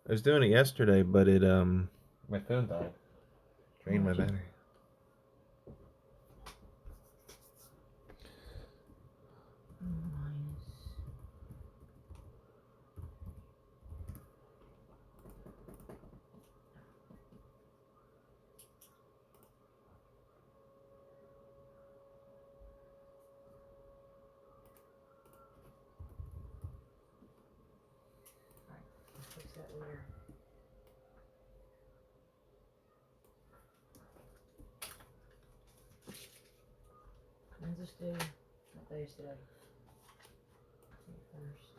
I was doing it yesterday, but it my phone died. Drained my battery. Fix that later. When's this due? What day is today? 21st.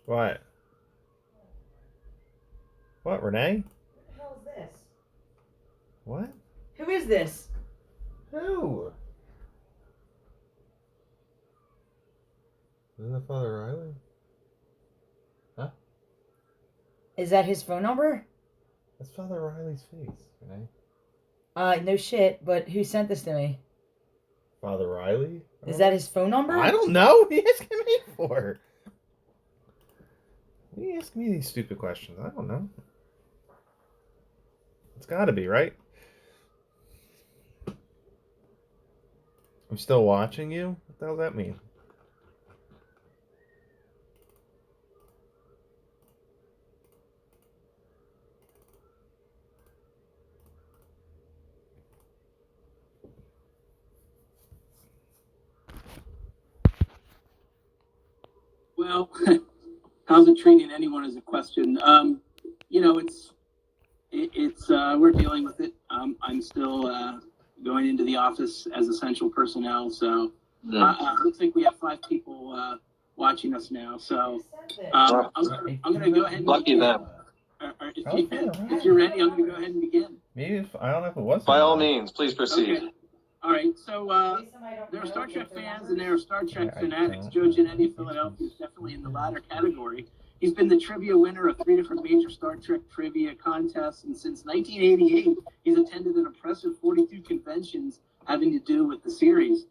What? What, Renee? What the hell is this? What? Who is this? Who? Isn't that Father Riley? Huh? Is that his phone number? That's Father Riley's face, Renee. No shit, but who sent this to me? Father Riley? Is that his phone number? I don't know. What are you asking me for? What are you asking me these stupid questions? I don't know. It's gotta be, right? I'm still watching you? What the hell does that mean? Well, how's it treating anyone is a question. We're dealing with it. I'm still going into the office as essential personnel, so looks like we have 5 people watching us now. So I'm going to go ahead and Lucky them. If you're ready, I'm going to go ahead and begin. Maybe if, I don't know if it was. By all means, please proceed. Okay. All right, so there are Star Trek fans and there are Star Trek fanatics. Joe Giannetti of Philadelphia is definitely in the latter category. He's been the trivia winner of 3 different major Star Trek trivia contests, and since 1988, he's attended an impressive 42 conventions having to do with the series.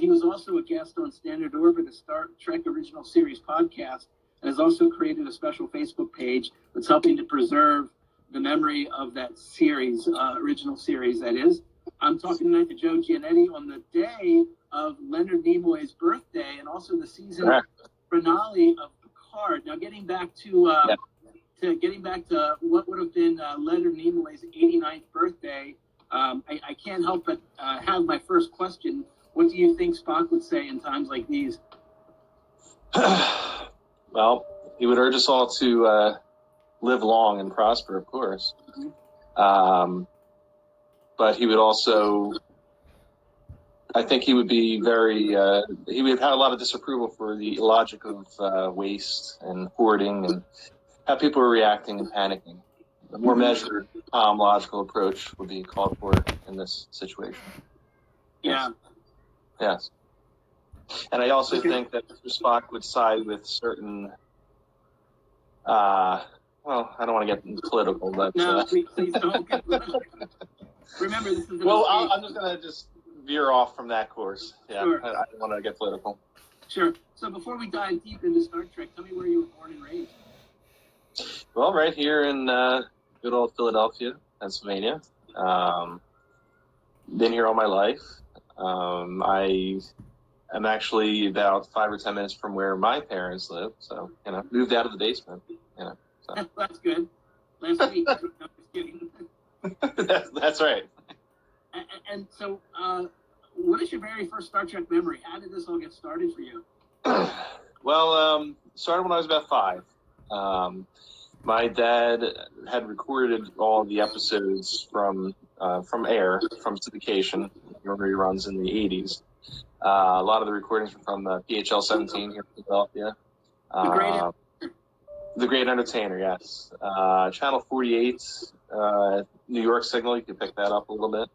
He was also a guest on Standard Orbit, a Star Trek Original Series podcast, and has also created a special Facebook page that's helping to preserve the memory of that series, original series, that is. I'm talking tonight to Joe Giannetti on the day of Leonard Nimoy's birthday and also the season finale of Picard. Now, getting back to what would have been Leonard Nimoy's 89th birthday, I can't help but have my first question. What do you think Spock would say in times like these? Well, he would urge us all to live long and prosper, of course. But he would also, I think he would be very, he would have a lot of disapproval for the logic of waste and hoarding and how people are reacting and panicking. A more measured, calm, logical approach would be called for in this situation. Yeah. Yes. And I also think that Mr. Spock would side with certain, well, I don't want to get political, but... No, please don't get political. Remember, this is... Well, I'm just going to veer off from that course. Yeah, sure. I don't want to get political. Sure. So before we dive deep into Star Trek, tell me where you were born and raised. Well, right here in good old Philadelphia, Pennsylvania. Been here all my life. I am actually about 5 or 10 minutes from where my parents live, so moved out of the basement. So. That's good. Last week, no, just kidding. That's right. And so, what is your very first Star Trek memory? How did this all get started for you? Well, started when I was about 5. My dad had recorded all the episodes from air, from syndication, reruns in the 80s. A lot of the recordings were from PHL 17 here in Philadelphia. The Great Entertainer, yes. Channel 48, New York Signal, you can pick that up a little bit.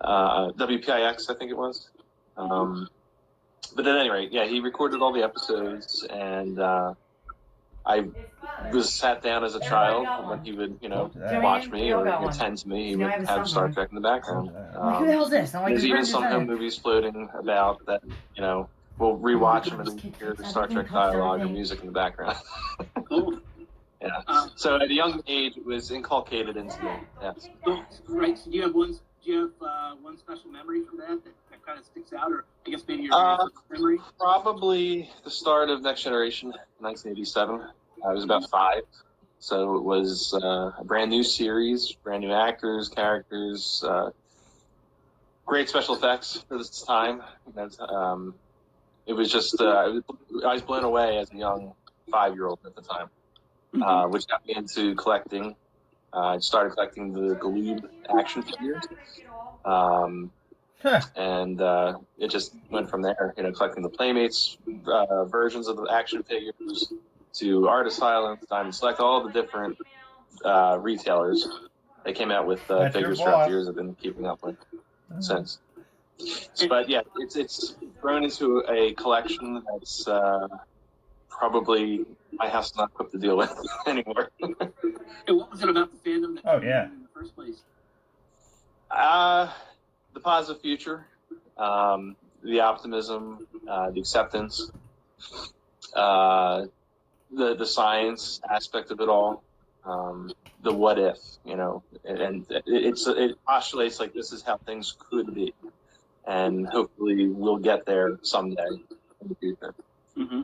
WPIX, I think it was. But at any rate, yeah, he recorded all the episodes, and I was sat down as a child when he would, watch me or attend to me. He would have Star Trek in the background. Who the hell's this? There's even some home movies floating about that, we'll rewatch them and hear the Star Trek dialogue or music in the background. Cool. Yeah. So at a young age, it was inculcated into me. Yes. Right. So do you have one special memory from that kind of sticks out, or I guess maybe your memory? Probably the start of Next Generation, 1987. I was about 5, so it was a brand new series, brand new actors, characters, great special effects for this time. It was just I was blown away as a young 5-year-old at the time, which got me into collecting. I started collecting the Galoob action figures. And it just went from there, collecting the Playmates versions of the action figures to Artist Island, Diamond Select, all the different retailers they came out with figures throughout the years. I've been keeping up with since. But yeah, it's grown into a collection that's probably my house not equipped to deal with anymore. And what was it about the fandom that you in the first place? The positive future, the optimism, the acceptance, the science aspect of it all, the what if, and it postulates like this is how things could be, and hopefully we'll get there someday in the future. Mm-hmm.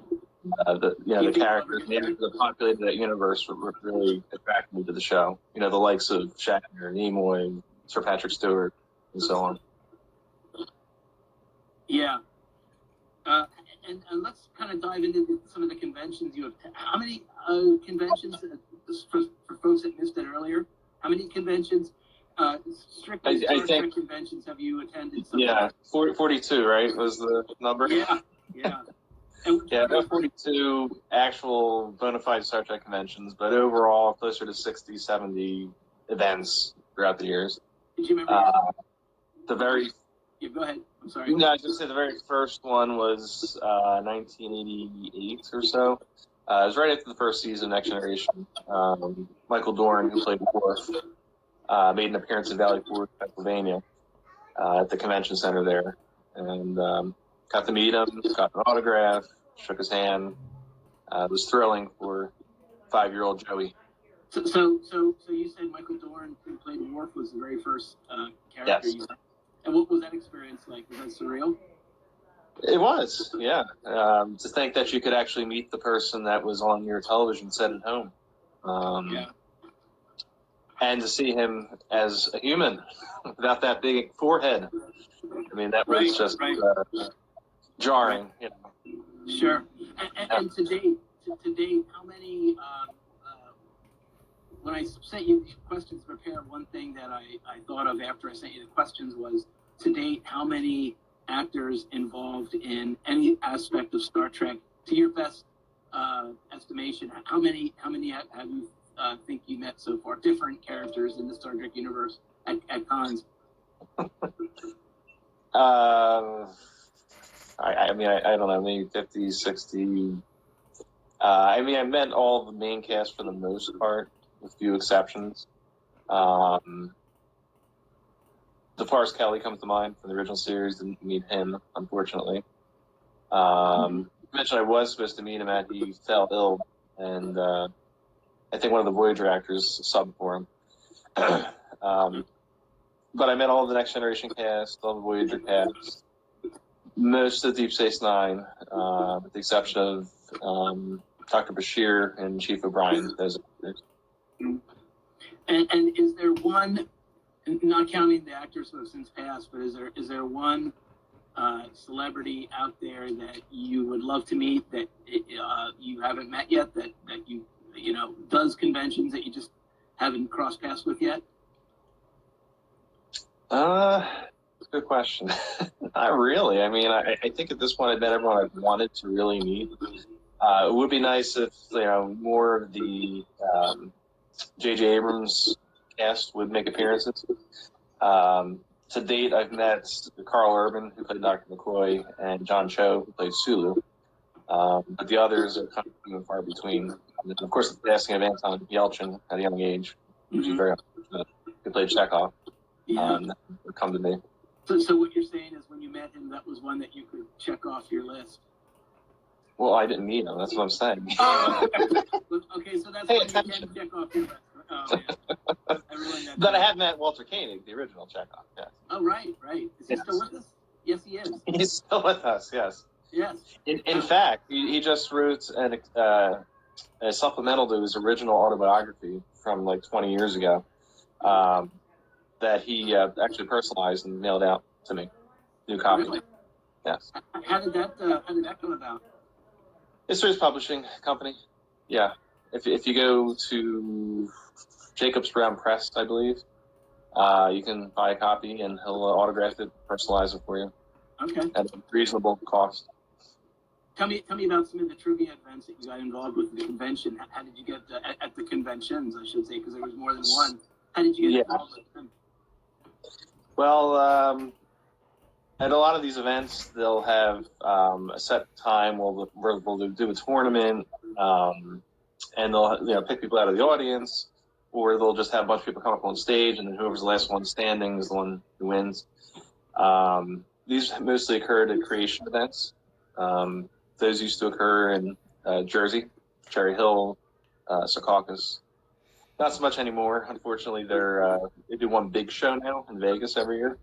The characters, the actors that populated that universe were really attracted me to the show. The likes of Shatner, Nimoy, Sir Patrick Stewart, and so on. Yeah. And let's kind of dive into some of the conventions you have. How many conventions, for folks that missed it earlier, how many conventions, strictly Star Trek conventions have you attended? 42, right, was the number? Yeah. Yeah, about 42 actual bona fide Star Trek conventions, but overall closer to 60, 70 events throughout the years. Did you remember? Yeah, go ahead. I'm sorry. No, I was going to say the very first one was 1988 or so. It was right after the first season of Next Generation. Michael Dorn, who played Worf, made an appearance in Valley Forge, Pennsylvania, at the convention center there. And got to meet him, got an autograph, shook his hand. It was thrilling for 5-year-old Joey. So you said Michael Dorn, who played Worf, was the very first character you met. And what was that experience like? Was that surreal? It was, yeah. To think that you could actually meet the person that was on your television set at home. And to see him as a human without that big forehead. I mean, that was just jarring. Sure. And to date, how many... when I sent you these questions to prepare, one thing that I thought of after I sent you the questions was, to date, how many actors involved in any aspect of Star Trek, to your best estimation, how many have you think you met so far? Different characters in the Star Trek universe at cons. I don't know, maybe 50, 60. I met all the main cast for the most part, with few exceptions. DeForest Kelly comes to mind from the original series. Didn't meet him, unfortunately. I mentioned I was supposed to meet him he fell ill, and I think one of the Voyager actors subbed for him. But I met all of the Next Generation cast, all the Voyager cast, most of Deep Space Nine, with the exception of Dr. Bashir and Chief O'Brien. Those actors. And is there one, not counting the actors who have since passed, but is there one celebrity out there that you would love to meet that you haven't met yet, that you does conventions that you just haven't crossed paths with yet? Good question. Not really. I mean, I think at this point I've met everyone I've wanted to really meet. It would be nice if more of the J.J. Abrams cast would make appearances. To date, I've met Carl Urban, who played Dr. McCoy, and John Cho, who played Sulu. But the others are kind of few and far between. And of course, the casting of Anton Yelchin at a young age, which is very unfortunate. He played Chekhov. That would come to me. So what you're saying is when you met him, that was one that you could check off your list? Well, I didn't meet him. That's what I'm saying. Oh, okay, so that's what you can check off your list. Oh, yeah. But I have met Walter Koenig, the original Chekhov. Yes. Oh, right. Is he still with us? Yes, he is. He's still with us. Yes. Yes. In fact, he just wrote a supplemental to his original autobiography from like 20 years ago. That he actually personalized and mailed out to me. New copy. Really? Yes. How did that come about? It's his publishing company. Yeah. If you go to Jacobs Brown Press, I believe, you can buy a copy and he'll autograph it, personalize it for you. Okay. At a reasonable cost. Tell me about some of the trivia events that you got involved with at the convention. How did you get at the conventions, I should say, because there was more than one. How did you get involved with them? Well, at a lot of these events, they'll have a set time where they'll do a tournament, and they'll pick people out of the audience, or they'll just have a bunch of people come up on stage, and then whoever's the last one standing is the one who wins. These mostly occurred at creation events. Those used to occur in Jersey, Cherry Hill, Secaucus. Not so much anymore. Unfortunately, they do one big show now in Vegas every year.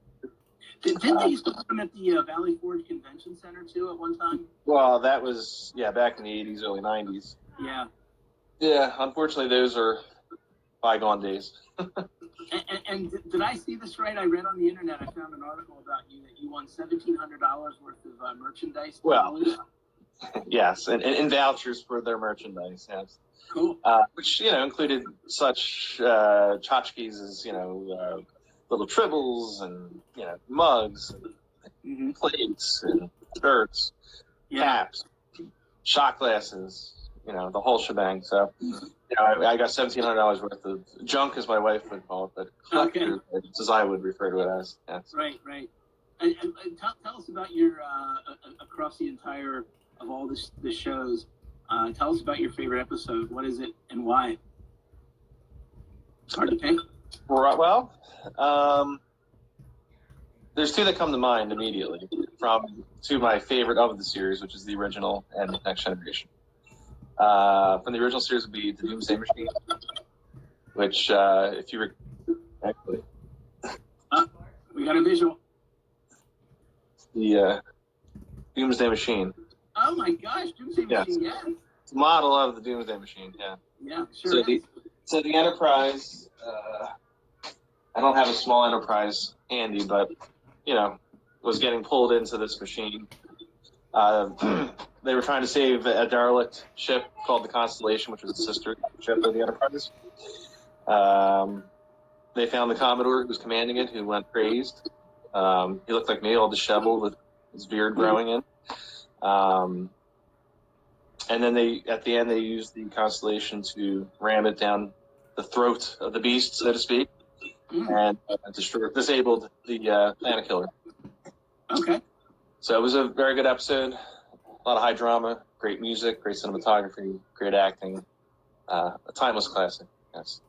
Didn't they used to put them at the Valley Forge Convention Center too at one time? Well, that was back in the 80s, early 90s. Yeah. Yeah, unfortunately, those are bygone days. and did I see this right? I read on the internet. I found an article about you that you won $1,700 worth of merchandise. Well, yes, and vouchers for their merchandise. Yes. Cool. Which included such tchotchkes as little tribbles and mugs, and plates and shirts, caps, shot glasses, the whole shebang. So I got $1,700 worth of junk, as my wife would call it, but collector, as I would refer to it as. Yes. Right. And tell us about your across the entire of all the shows. Tell us about your favorite episode. What is it and why? It's hard to pick. Well, there's two that come to mind immediately from two of my favorite of the series, which is the original and Next Generation. From the original series would be The Doomsday Machine, which, if you actually... we got a visual. The Doomsday Machine. Oh my gosh, Doomsday Machine, yeah. It's a model of the Doomsday Machine, yeah. Yeah, sure So the Enterprise, I don't have a small Enterprise handy, but, was getting pulled into this machine. They were trying to save a derelict ship called the Constellation, which was the sister ship of the Enterprise. They found the Commodore who was commanding it, who went crazed. He looked like me, all disheveled with his beard growing in. And then at the end, they used the Constellation to ram it down the throat of the beast, so to speak, and disabled the Planet Killer. Okay. So it was a very good episode. A lot of high drama, great music, great cinematography, great acting. A timeless classic, yes.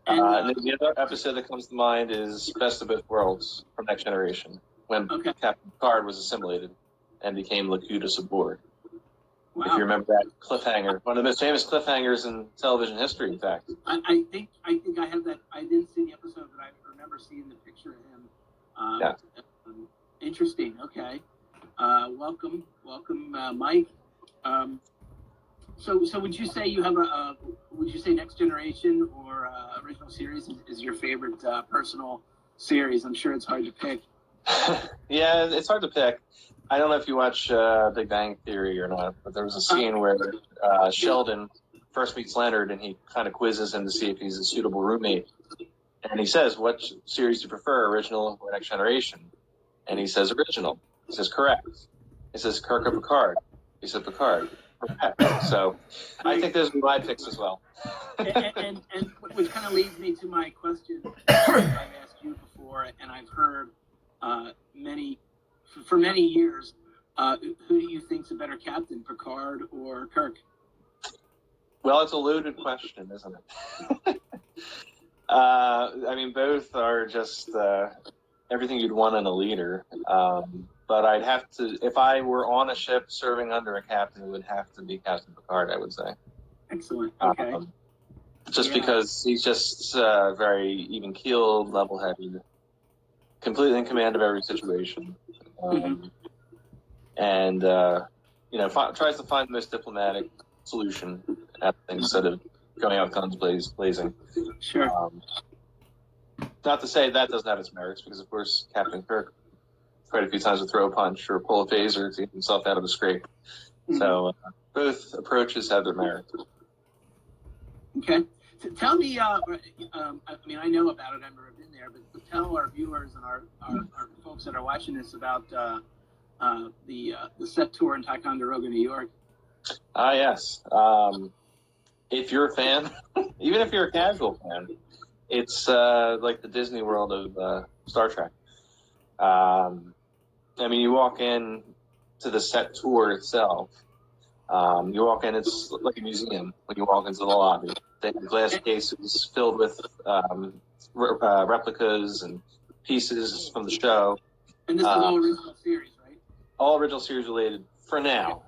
And then the other episode that comes to mind is Best of Both Worlds from Next Generation, when Captain Picard was assimilated and became Locutus aboard. Wow. If you remember that cliffhanger, one of the most famous cliffhangers in television history, in fact. I think I have that. I didn't see the episode, but I remember seeing the picture of him. Interesting. Okay. Welcome, Mike. So would you say you have would you say Next Generation or original series is your favorite personal series? I'm sure it's hard to pick. Yeah, it's hard to pick. I don't know if you watch Big Bang Theory or not, but there was a scene where Sheldon first meets Leonard, and he kind of quizzes him to see if he's a suitable roommate. And he says, "What series do you prefer, original or Next Generation?" And he says, "Original." He says, "Correct." He says, "Kirk or Picard?" He said, "Picard." Correct. So I think those would be my picks as well. and which kind of leads me to my question I've asked you before, and I've heard for many years. Who do you think's a better captain, Picard or Kirk? Well, it's a loaded question, isn't it? I mean, both are just everything you'd want in a leader. But I'd have to, if I were on a ship serving under a captain, it would have to be Captain Picard, I would say. Excellent. Okay. Because he's just very even-keeled, level-headed, completely in command of every situation. And, tries to find the most diplomatic solution at things instead of going out guns blazing. Sure. Not to say that doesn't have its merits, because, of course, Captain Kirk quite a few times would throw a punch or pull a phaser to get himself out of a scrape. So both approaches have their merit. Okay. So tell me, I mean, I know about it, I've never been there, but tell our viewers and our folks that are watching this about the set tour in Ticonderoga, New York. Yes. If you're a fan, even if you're a casual fan, it's like the Disney World of Star Trek. I mean, you walk in to the set tour itself. You walk in, it's like a museum when you walk into the lobby. They have glass cases filled with replicas and pieces from the show. And this is all original series, right? All original series related for now.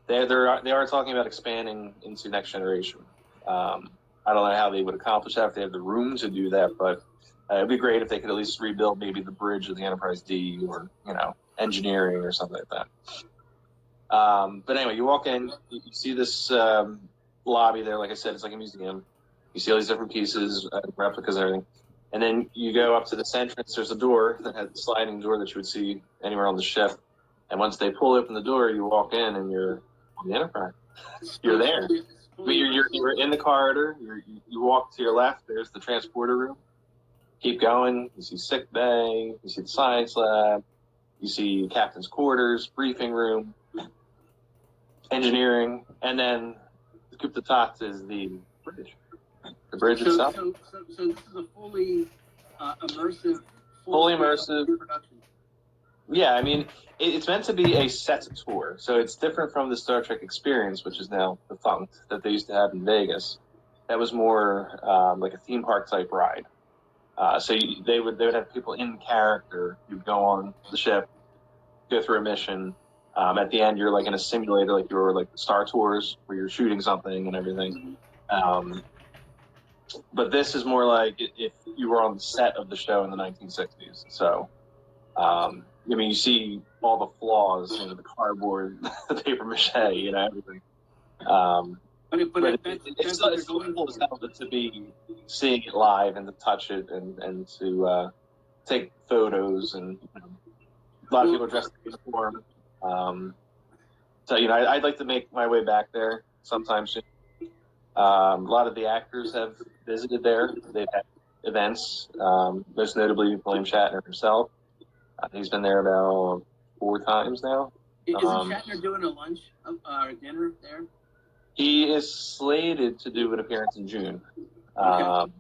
They are talking about expanding into Next Generation. I don't know how they would accomplish that if they have the room to do that, but it'd be great if they could at least rebuild maybe the bridge of the Enterprise D, or engineering or something like that. But anyway, you walk in, you see this lobby there. Like I said, it's like a museum. You see all these different pieces, replicas, and everything. And then you go up to this entrance. There's a door that has a sliding door that you would see anywhere on the ship. And once they pull open the door, you walk in and you're on the Enterprise. You're there. I mean, you're in the corridor. You walk to your left. There's the transporter room. Keep going. You see sick bay. You see the science lab. You see captain's quarters, briefing room, engineering, and then the coup d'etat is the bridge. The bridge itself. So this is a fully immersive. Fully immersive production. Yeah, I mean, it's meant to be a set tour, so it's different from the Star Trek Experience, which is now defunct, that they used to have in Vegas. That was more like a theme park type ride. So they would have people in character. You'd go on the ship, go through a mission. At the end, you're like in a simulator, like you were like Star Tours, where you're shooting something and everything. But this is more like if you were on the set of the show in the 1960s. So. I mean, you see all the flaws, the cardboard, the paper mache, everything. But it's so cool as hell to be seeing it live and to touch it and to take photos. And a lot of people dressed in uniform. So, I'd like to make my way back there sometime soon. A lot of the actors have visited there. They've had events, most notably William Shatner himself. He's been there about 4 times now. Isn't Shatner doing a lunch or dinner there? He is slated to do an appearance in June. Okay.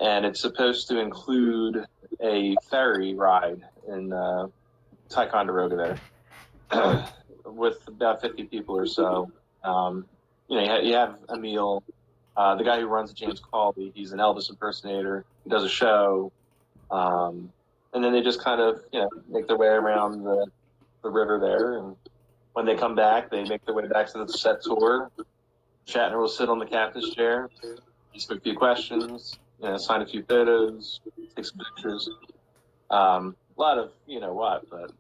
And it's supposed to include a ferry ride in Ticonderoga there with about 50 people or so. You have a meal. The guy who runs it, James Colby, he's an Elvis impersonator. He does a show. And then they just kind of, make their way around the river there. And when they come back, they make their way back to the set tour. Shatner will sit on the captain's chair, ask a few questions, sign a few photos, take some pictures. A lot of, but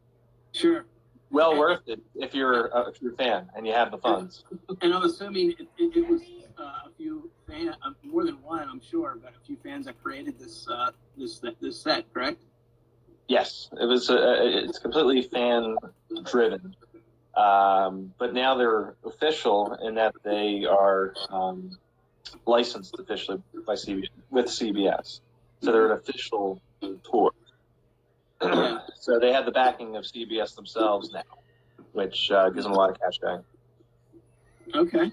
sure, well worth it if you're a fan and you have the funds. And I'm assuming it was a few fans, more than one, I'm sure, but a few fans that created this set, correct? Yes, it was. It's completely fan driven, but now they're official in that they are licensed officially by CBS. So they're an official tour. So they have the backing of CBS themselves now, which gives them a lot of cash back. Okay.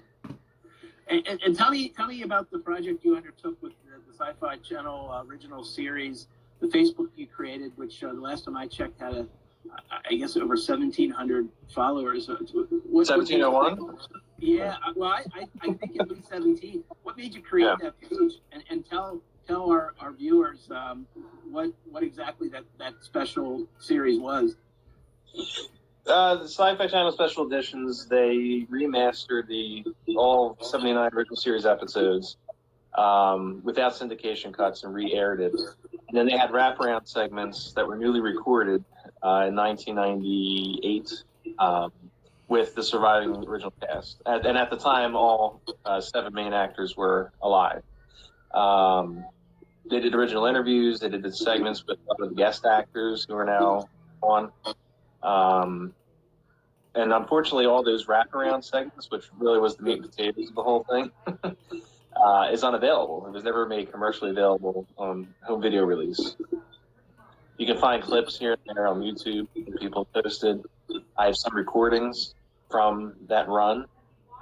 And tell me about the project you undertook with the Sci-Fi Channel original series, the Facebook you created, which the last time I checked had I guess over 1,700 followers. 1701? Yeah, well, I think at least 17. What made you create that page? And tell our viewers what exactly that special series was. The Sci-Fi Channel Special Editions, they remastered all 79 original series episodes without syndication cuts and re-aired it. And then they had wraparound segments that were newly recorded in 1998 with the surviving original cast. And at the time, all 7 main actors were alive. They did original interviews. They did the segments with a lot of the guest actors who are now on. And unfortunately, all those wraparound segments, which really was the meat and potatoes of the whole thing, is unavailable. It was never made commercially available on home video release. You can find clips here and there on YouTube that people posted. I have some recordings from that run.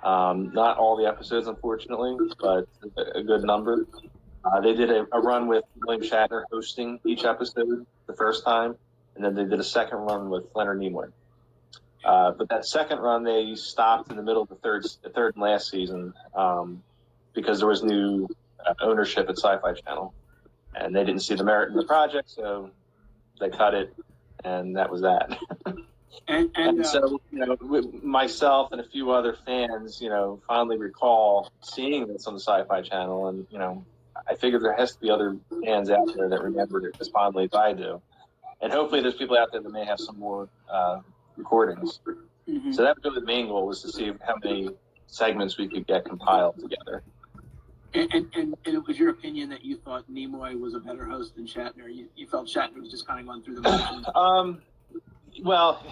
Not all the episodes, unfortunately, but a good number. They did a run with William Shatner hosting each episode the first time, and then they did a second run with Leonard Nimoy. But that second run, they stopped in the middle of the third and last season because there was new ownership at Sci-Fi Channel, and they didn't see the merit in the project, so they cut it, and that was that. And so, myself and a few other fans, fondly recall seeing this on the Sci-Fi Channel, and I figured there has to be other fans out there that remembered it as fondly as I do, and hopefully there's people out there that may have some more recordings. Mm-hmm. So that was really the main goal, was to see how many segments we could get compiled together. And it was your opinion that you thought Nimoy was a better host than Shatner? You felt Shatner was just kind of going through the motions? Well,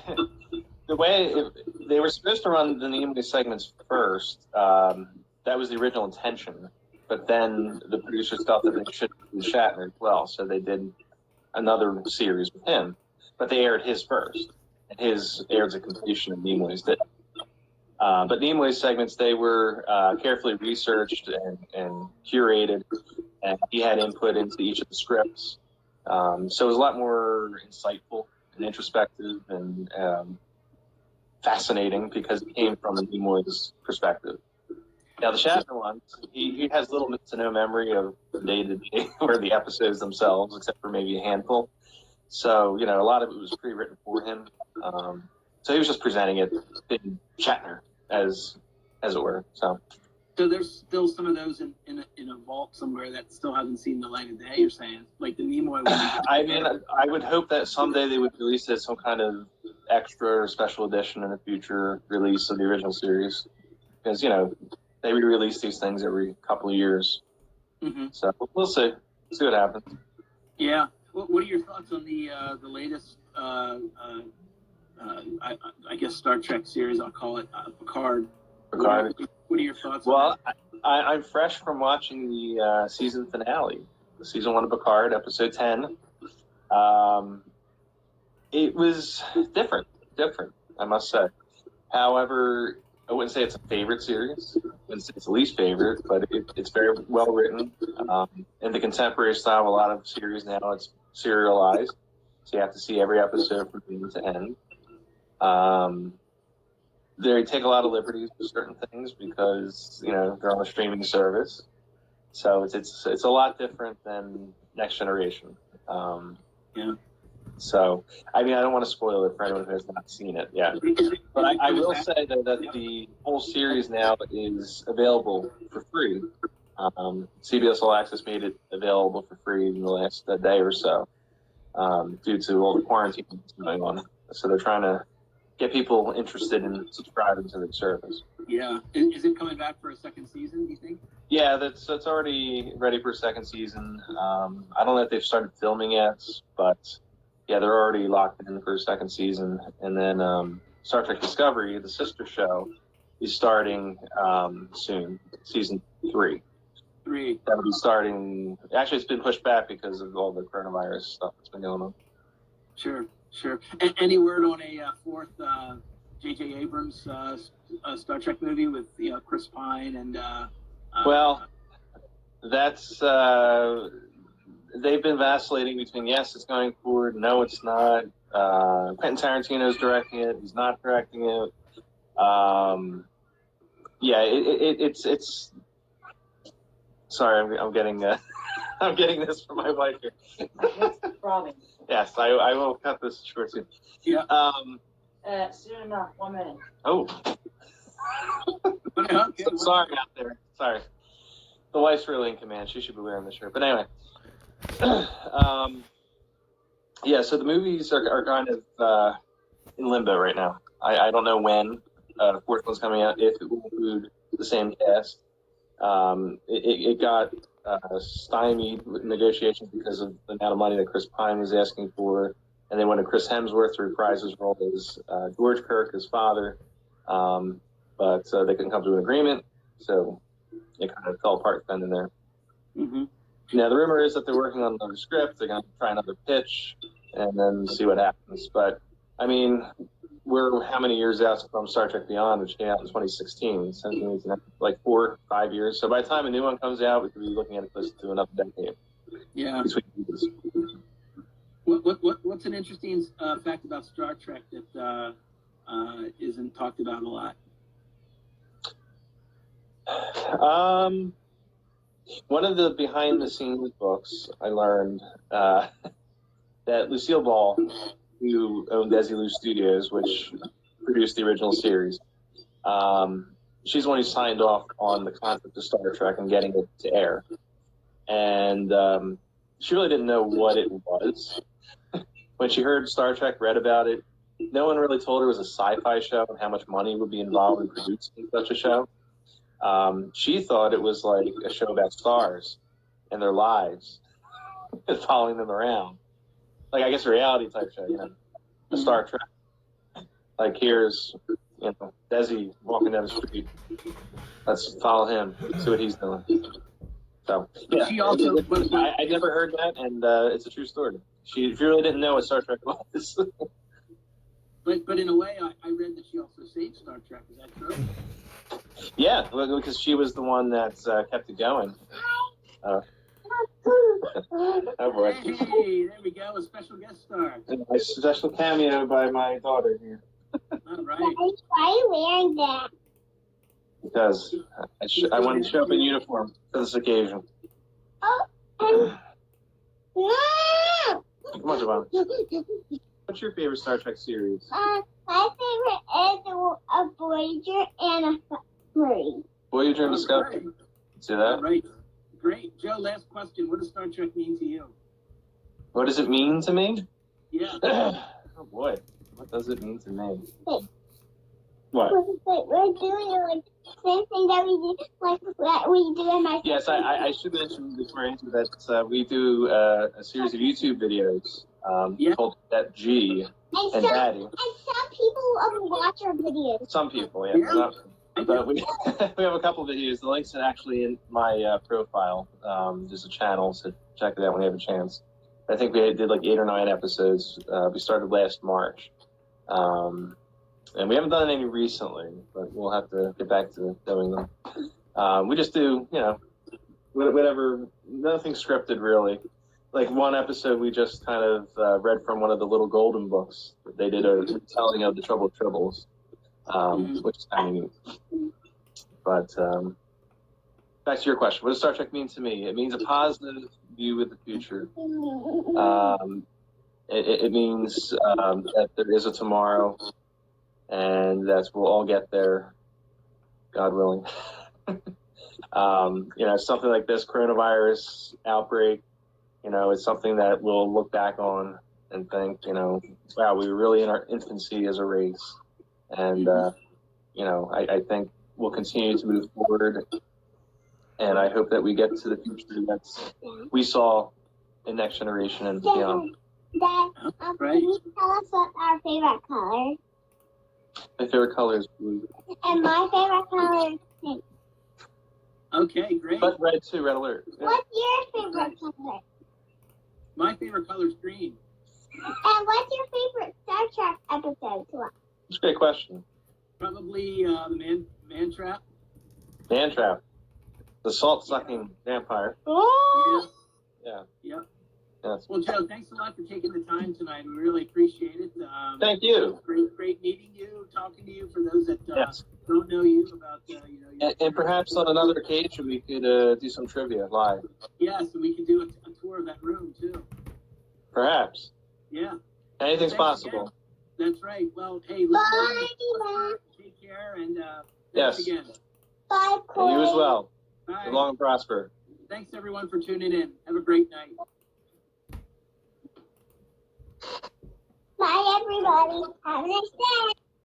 the way they were supposed to run the Nimoy segments first, that was the original intention. But then the producers felt that they should do Shatner as well, so they did another series with him. But they aired his first, and his aired the completion of Nimoy's did. But Nimoy's segments, they were carefully researched and curated, and he had input into each of the scripts. So it was a lot more insightful and introspective and fascinating because it came from Nimoy's perspective. Now, the Shatner one, he has little to no memory of day-to-day or the episodes themselves, except for maybe a handful. So, a lot of it was pre-written for him. So he was just presenting it in Shatner, as it were. So there's still some of those in a vault somewhere that still haven't seen the light of day, you're saying? Like the Nimoy one? I mean, I would hope that someday they would release it as some kind of extra or special edition in a future release of the original series. Because, they re-release these things every couple of years. Mm-hmm. So we'll see. See what happens. Yeah. What are your thoughts on the latest, I guess, Star Trek series? I'll call it Picard. Picard. What are your thoughts? Well, I'm fresh from watching the season finale, the season 1 of Picard, episode 10. It was different, I must say. However, I wouldn't say it's a favorite series. I wouldn't say it's the least favorite, but it's very well written. In the contemporary style of a lot of series now, it's serialized, so you have to see every episode from beginning to end. They take a lot of liberties with certain things because they're on a streaming service, so it's a lot different than Next Generation. Yeah. So, I mean, I don't want to spoil it for anyone who has not seen it yet. But I will say, though, that the whole series now is available for free. CBS All Access made it available for free in the last day or so due to all the quarantine that's going on. So they're trying to get people interested in subscribing to the service. Yeah. Is it coming back for a second season, do you think? Yeah, that's already ready for a second season. I don't know if they've started filming yet, but yeah, they're already locked in for a second season. And then Star Trek Discovery, the sister show, is starting soon, season 3. That'll be starting. Actually, it's been pushed back because of all the coronavirus stuff that's been going on. Sure. Any word on a fourth J.J. Abrams Star Trek movie with Chris Pine and? Well, that's they've been vacillating between yes, it's going forward, no, it's not. Quentin Tarantino's directing it. He's not directing it. Yeah, it's. Sorry, I'm getting I'm getting this from my wife here. Robin. Yes, I will cut this short soon. Yeah. Soon enough. 1 minute. Oh. Sorry out there. Sorry. The wife's really in command. She should be wearing this shirt. But anyway. Yeah, so the movies are kind of in limbo right now. I don't know when the fourth one's coming out, if it will include the same cast. It got stymied with negotiations because of the amount of money that Chris Pine was asking for. And they wanted Chris Hemsworth to reprise his role as George Kirk, his father. But they couldn't come to an agreement. So it kind of fell apart then and there. Mm-hmm. Now, the rumor is that they're working on another script. They're going to try another pitch and then see what happens. But, I mean, we're how many years out from Star Trek Beyond, which came out in 2016? So it's like 4 or 5 years. So by the time a new one comes out, we could be looking at it close to another decade. Yeah. What's an interesting fact about Star Trek that isn't talked about a lot? One of the behind-the-scenes books I learned that Lucille Ball, who owned Desilu Studios, which produced the original series, she's the one who signed off on the concept of Star Trek and getting it to air. And she really didn't know what it was. When she heard Star Trek, read about it, no one really told her it was a sci-fi show and how much money would be involved in producing such a show. She thought it was like a show about stars and their lives and following them around. Like, I guess a reality type show, a Star Trek. Like, here's, Desi walking down the street. Let's follow him, see what he's doing. So, yeah. She also, I never heard that, and it's a true story. She really didn't know what Star Trek was. But in a way, I read that she also saved Star Trek. Is that true? Yeah, because she was the one that kept it going. Oh boy! Hey, there we go, a special guest star. A special cameo by my daughter here. All right. Why are you wearing that? Because I wanted to show up in uniform for this occasion. No! Come on, Javon. What's your favorite Star Trek series? My favorite is a Voyager and a Discovery. Voyager and Discovery. See that? All right. Great. Joe, last question. What does Star Trek mean to you? What does it mean to me? Yeah. Oh boy. What does it mean to me? What? We're doing like the same thing that we do, like that we do in my. Yes, I should mention before I answer that we do a series of YouTube videos called That G and Daddy. And some people watch our videos. Some people, yeah. But we we have a couple of videos. The link's actually in my profile. There's a channel, so check it out when you have a chance. I think we did like 8 or 9 episodes. We started last March. And we haven't done any recently, but we'll have to get back to doing them. We just do, whatever, nothing scripted really. Like one episode, we just kind of read from one of the Little Golden books. They did a telling of the Trouble of Tribbles, which is kind of neat. But back to your question, what does Star Trek mean to me? It means a positive view of the future. It means that there is a tomorrow, and that we'll all get there, God willing. Something like this coronavirus outbreak, it's something that we'll look back on and think, wow, we were really in our infancy as a race. And, I think we'll continue to move forward. And I hope that we get to the future that we saw in Next Generation and beyond. Dad, Right. can you tell us what our favorite color is? My favorite color is blue. And my favorite color is pink. Okay, great. But red too, red alert. Yeah. What's your favorite color? My favorite color is green. And what's your favorite Star Trek episode to watch? That's a great question. Probably the man trap. Man Trap. The salt-sucking vampire. Oh, Yeah. Yeah. Yes. Well, Joe, thanks a lot for taking the time tonight. We really appreciate it. Thank you. Great meeting you, talking to you. For those that Yes. don't know you about, your And perhaps on another occasion we could do some trivia live. yes, and we can do a tour of that room too. Perhaps. Yeah. Anything's Thanks possible. again. That's right. Well, hey, bye, take care and Yes. thanks again. bye, Cory. And you as well. Bye. Live long and prosper. Thanks everyone for tuning in. Have a great night. Bye, everybody. Have a nice day.